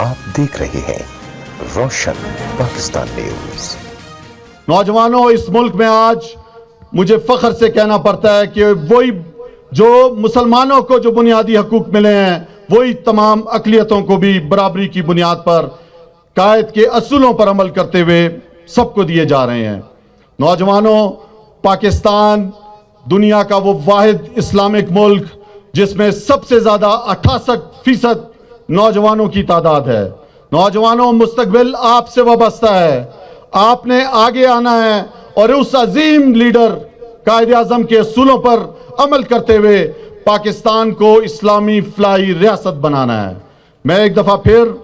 आप देख रहे हैं रोशन पाकिस्तान न्यूज। नौजवानों, इस मुल्क में आज मुझे फख्र से कहना पड़ता है कि वही जो मुसलमानों को जो बुनियादी हकूक मिले हैं वही तमाम अक़लियतों को भी बराबरी की बुनियाद पर कायद के असूलों पर अमल करते हुए सबको दिए जा रहे हैं। नौजवानों, पाकिस्तान दुनिया का वो वाहिद इस्लामिक मुल्क जिसमें सबसे ज़्यादा 68% नौजवानों की तादाद है। नौजवानों, मुस्तकबिल आपसे वाबस्ता है। आपने आगे आना है और उस अजीम लीडर कायदे आज़म के असूलों पर अमल करते हुए पाकिस्तान को इस्लामी फलाही रियासत बनाना है। मैं एक दफ़ा फिर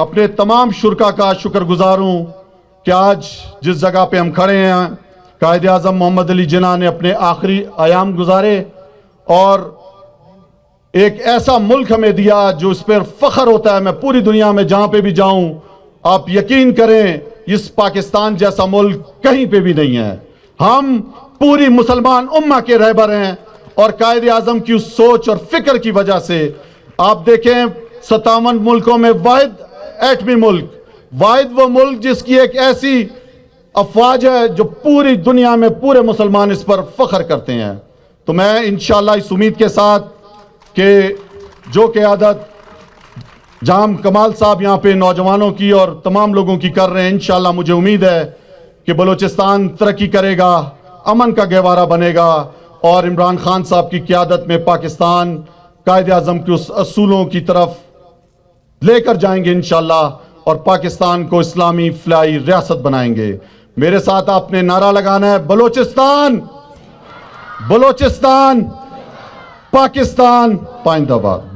अपने तमाम शुरका का शुक्रगुजार हूँ कि आज जिस जगह पे हम खड़े हैं, कायदे आज़म मोहम्मद अली जिन्ना ने अपने आखिरी अयाम गुजारे और एक ऐसा मुल्क हमें दिया जो इस पर फख्र होता है। मैं पूरी दुनिया में जहाँ पे भी जाऊँ, आप यकीन करें, इस पाकिस्तान जैसा मुल्क कहीं पे भी नहीं है। हम पूरी मुसलमान उम्मा के रहबर हैं और कायदे आज़म की उस सोच और फिक्र की वजह से आप देखें 57 मुल्कों में वाहिद एटमी मुल्क, वाहिद वो मुल्क जिसकी एक ऐसी अफवाज है जो पूरी दुनिया में पूरे मुसलमान इस पर फख्र करते हैं। तो मैं इंशाअल्लाह इस उम्मीद के साथ कि जो क़यादत जाम कमाल साहब यहाँ पे नौजवानों की और तमाम लोगों की कर रहे हैं, इंशाअल्लाह मुझे उम्मीद है कि बलूचिस्तान तरक्की करेगा, अमन का गहवारा बनेगा और इमरान खान साहब की क़यादत में पाकिस्तान कायदे आज़म के उस असूलों की तरफ लेकर जाएंगे इंशाअल्लाह और पाकिस्तान को इस्लामी फलाही रियासत बनाएंगे। मेरे साथ आपने नारा लगाना है, बलूचिस्तान, बलूचिस्तान, पाकिस्तान, पाइंदाबाद।